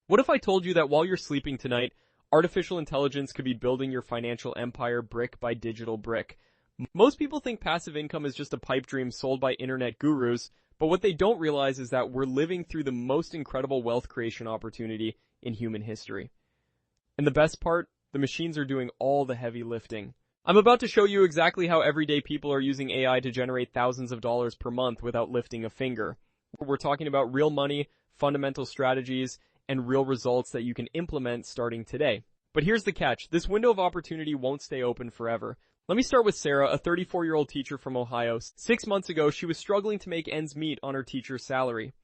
What if I told you that while you're sleeping tonight, artificial intelligence could be building your financial empire brick by digital brick? Most people think passive income is just a pipe dream sold by internet gurus, but what they don't realize is that we're living through the most incredible wealth creation opportunity in human history. And the best part, the machines are doing all the heavy lifting. I'm about to show you exactly how everyday people are using AI to generate thousands of dollars per month without lifting a finger. We're talking about real money, fundamental strategies, and real results that you can implement starting today. But here's the catch. This window of opportunity won't stay open forever. Let me start with Sarah, a 34-year-old teacher from Ohio. 6 months ago, she was struggling to make ends meet on her teacher's salary.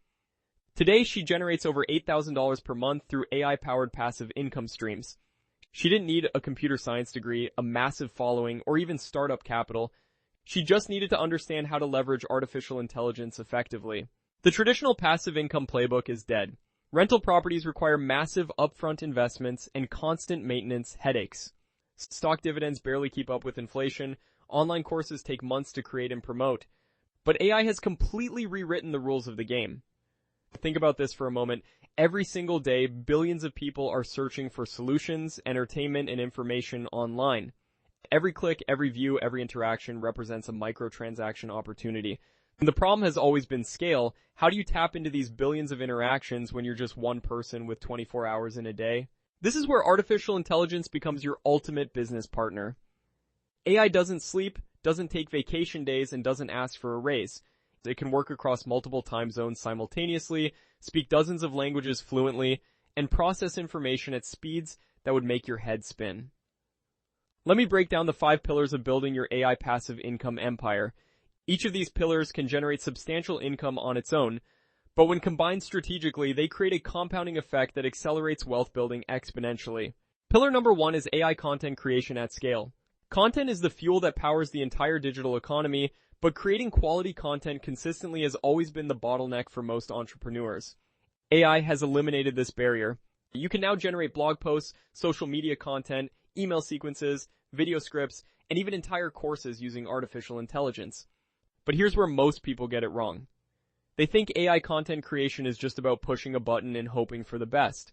Today, she generates over $8,000 per month through AI-powered passive income streams. She didn't need a computer science degree, a massive following, or even startup capital. She just needed to understand how to leverage artificial intelligence effectively. The traditional passive income playbook is dead. Rental properties require massive upfront investments and constant maintenance headaches. Stock dividends barely keep up with inflation. Online courses take months to create and promote. But AI has completely rewritten the rules of the game. Think about this for a moment. Every single day, billions of people are searching for solutions, entertainment, and information online. Every click, every view, every interaction represents a microtransaction opportunity. And the problem has always been scale. How do you tap into these billions of interactions when you're just one person with 24 hours in a day? This is where artificial intelligence becomes your ultimate business partner. AI doesn't sleep, doesn't take vacation days, and doesn't ask for a raise. It can work across multiple time zones simultaneously, speak dozens of languages fluently, and process information at speeds that would make your head spin. Let me break down the 5 pillars of building your AI passive income empire. Each of these pillars can generate substantial income on its own, but when combined strategically, they create a compounding effect that accelerates wealth building exponentially. Pillar number 1 is AI content creation at scale. Content is the fuel that powers the entire digital economy, but creating quality content consistently has always been the bottleneck for most entrepreneurs. AI has eliminated this barrier. You can now generate blog posts, social media content, email sequences, video scripts, and even entire courses using artificial intelligence. But here's where most people get it wrong. They think AI content creation is just about pushing a button and hoping for the best.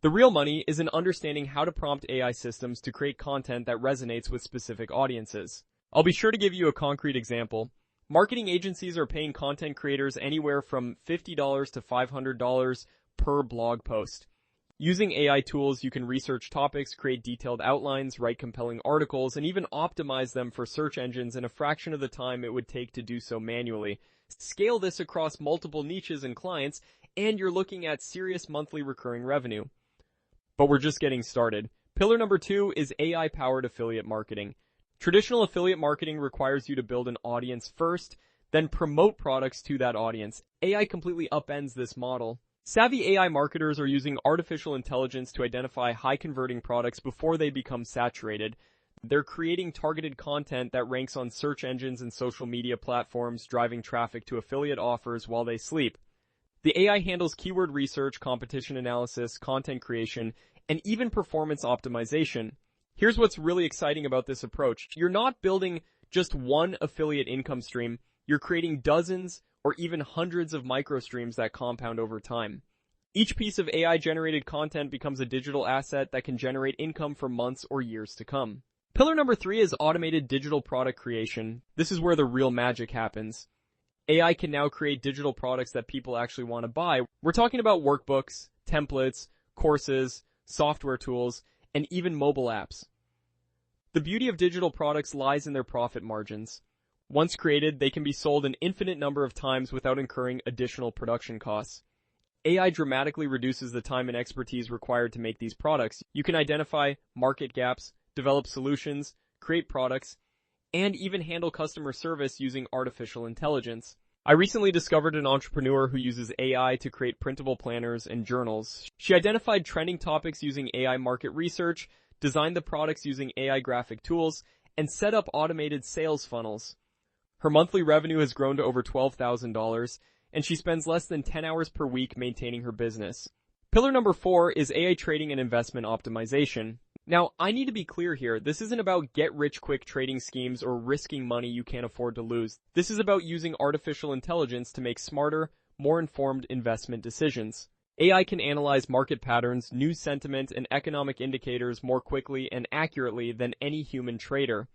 The real money is in understanding how to prompt AI systems to create content that resonates with specific audiences. I'll be sure to give you a concrete example. Marketing agencies are paying content creators anywhere from $50 to $500 per blog post. Using AI tools, you can research topics, create detailed outlines, write compelling articles, and even optimize them for search engines in a fraction of the time it would take to do so manually. Scale this across multiple niches and clients, and you're looking at serious monthly recurring revenue. But we're just getting started. Pillar number 2 is AI-powered affiliate marketing. Traditional affiliate marketing requires you to build an audience first, then promote products to that audience. AI completely upends this model. Savvy AI marketers are using artificial intelligence to identify high-converting products before they become saturated. They're creating targeted content that ranks on search engines and social media platforms, driving traffic to affiliate offers while they sleep. The AI handles keyword research, competition analysis, content creation, and even performance optimization. Here's what's really exciting about this approach. You're not building just one affiliate income stream. You're creating dozens or even hundreds of micro streams that compound over time. Each piece of AI-generated content becomes a digital asset that can generate income for months or years to come. Pillar number 3 is automated digital product creation. This is where the real magic happens. AI can now create digital products that people actually want to buy. We're talking about workbooks, templates, courses, software tools, and even mobile apps. The beauty of digital products lies in their profit margins. Once created, they can be sold an infinite number of times without incurring additional production costs. AI dramatically reduces the time and expertise required to make these products. You can identify market gaps, develop solutions, create products, and even handle customer service using artificial intelligence. I recently discovered an entrepreneur who uses AI to create printable planners and journals. She identified trending topics using AI market research, designed the products using AI graphic tools, and set up automated sales funnels. Her monthly revenue has grown to over $12,000, and she spends less than 10 hours per week maintaining her business. Pillar number 4 is AI trading and investment optimization. Now, I need to be clear here. This isn't about get-rich-quick trading schemes or risking money you can't afford to lose. This is about using artificial intelligence to make smarter, more informed investment decisions. AI can analyze market patterns, news sentiment, and economic indicators more quickly and accurately than any human trader.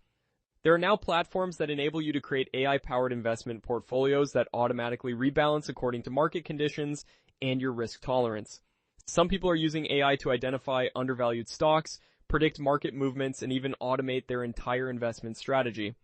There are now platforms that enable you to create AI-powered investment portfolios that automatically rebalance according to market conditions and your risk tolerance. Some people are using AI to identify undervalued stocks, predict market movements, and even automate their entire investment strategy.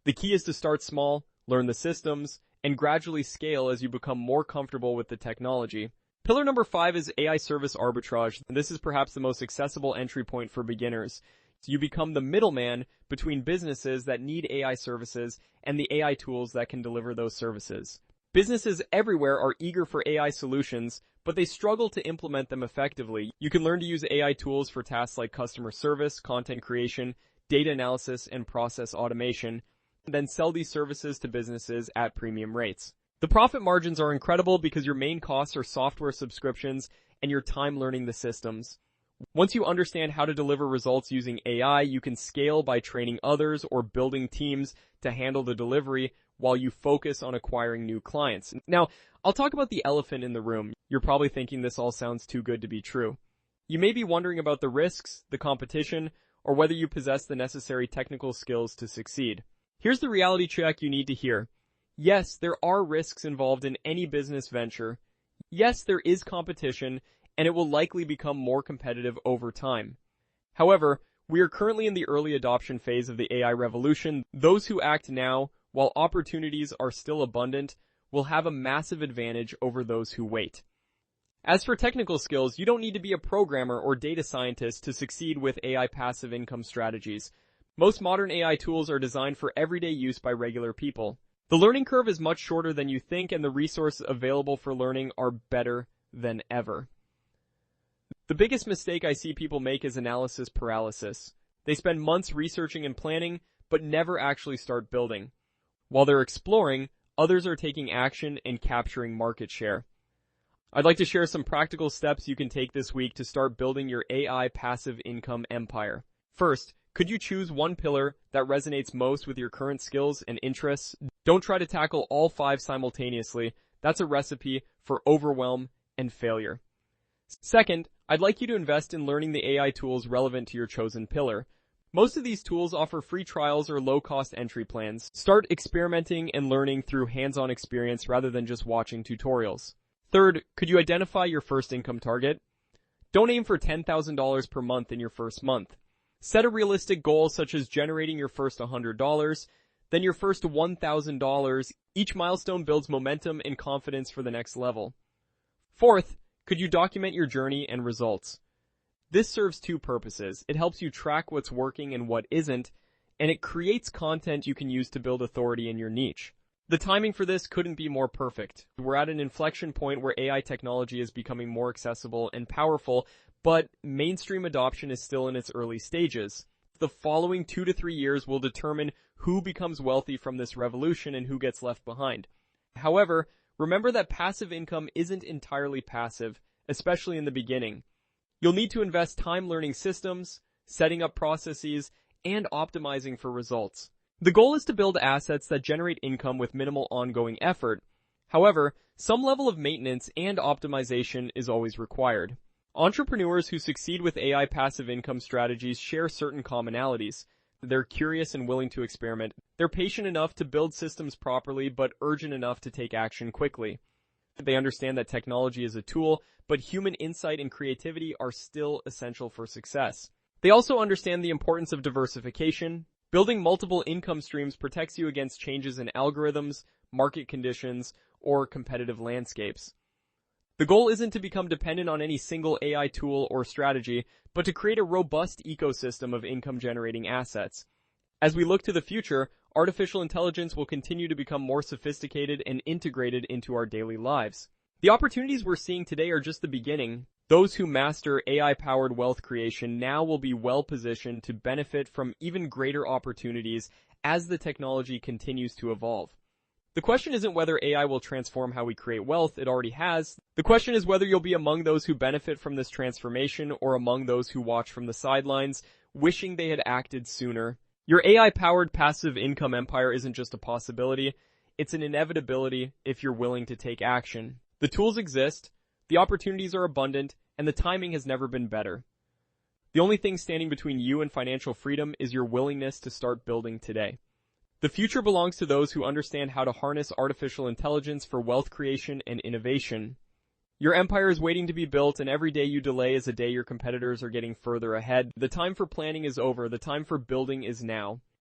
The key is to start small, learn the systems, and gradually scale as you become more comfortable with the technology. Pillar number 5 is AI service arbitrage. This is perhaps the most accessible entry point for beginners. So you become the middleman between businesses that need AI services and the AI tools that can deliver those services. Businesses everywhere are eager for AI solutions, but they struggle to implement them effectively. You can learn to use AI tools for tasks like customer service, content creation, data analysis, and process automation, and then sell these services to businesses at premium rates. The profit margins are incredible because your main costs are software subscriptions and your time learning the systems. Once you understand how to deliver results using AI, you can scale by training others or building teams to handle the delivery while you focus on acquiring new clients. Now, I'll talk about the elephant in the room. You're probably thinking this all sounds too good to be true. You may be wondering about the risks, the competition, or whether you possess the necessary technical skills to succeed. Here's the reality check you need to hear. Yes, there are risks involved in any business venture. Yes, there is competition, and it will likely become more competitive over time. However, we are currently in the early adoption phase of the AI revolution. Those who act now, while opportunities are still abundant, will have a massive advantage over those who wait. As for technical skills, you don't need to be a programmer or data scientist to succeed with AI passive income strategies. Most modern AI tools are designed for everyday use by regular people. The learning curve is much shorter than you think, and the resources available for learning are better than ever. The biggest mistake I see people make is analysis paralysis. They spend months researching and planning, but never actually start building. While they're exploring, others are taking action and capturing market share. I'd like to share some practical steps you can take this week to start building your AI passive income empire. First, could you choose one pillar that resonates most with your current skills and interests? Don't try to tackle all 5 simultaneously. That's a recipe for overwhelm and failure. Second, I'd like you to invest in learning the AI tools relevant to your chosen pillar. Most of these tools offer free trials or low-cost entry plans. Start experimenting and learning through hands-on experience rather than just watching tutorials. Third, could you identify your first income target? Don't aim for $10,000 per month in your first month. Set a realistic goal such as generating your first $100, then your first $1,000. Each milestone builds momentum and confidence for the next level. Fourth, could you document your journey and results? This serves 2 purposes. It helps you track what's working and what isn't, and it creates content you can use to build authority in your niche. The timing for this couldn't be more perfect. We're at an inflection point where AI technology is becoming more accessible and powerful, but mainstream adoption is still in its early stages. The following 2 to 3 years will determine who becomes wealthy from this revolution and who gets left behind. However, remember that passive income isn't entirely passive, especially in the beginning. You'll need to invest time learning systems, setting up processes, and optimizing for results. The goal is to build assets that generate income with minimal ongoing effort. However, some level of maintenance and optimization is always required. Entrepreneurs who succeed with AI passive income strategies share certain commonalities. They're curious and willing to experiment. They're patient enough to build systems properly, but urgent enough to take action quickly. They understand that technology is a tool, but human insight and creativity are still essential for success. They also understand the importance of diversification. Building multiple income streams protects you against changes in algorithms, market conditions, or competitive landscapes. The goal isn't to become dependent on any single AI tool or strategy, but to create a robust ecosystem of income-generating assets. As we look to the future, artificial intelligence will continue to become more sophisticated and integrated into our daily lives. The opportunities we're seeing today are just the beginning. Those who master AI-powered wealth creation now will be well-positioned to benefit from even greater opportunities as the technology continues to evolve. The question isn't whether AI will transform how we create wealth, it already has. The question is whether you'll be among those who benefit from this transformation or among those who watch from the sidelines, wishing they had acted sooner. Your AI-powered passive income empire isn't just a possibility, it's an inevitability if you're willing to take action. The tools exist, The opportunities are abundant, and the timing has never been better. The only thing standing between you and financial freedom is your willingness to start building today. The future belongs to those who understand how to harness artificial intelligence for wealth creation and innovation. Your empire is waiting to be built, and every day you delay is a day your competitors are getting further ahead. The time for planning is over. The time for building is now.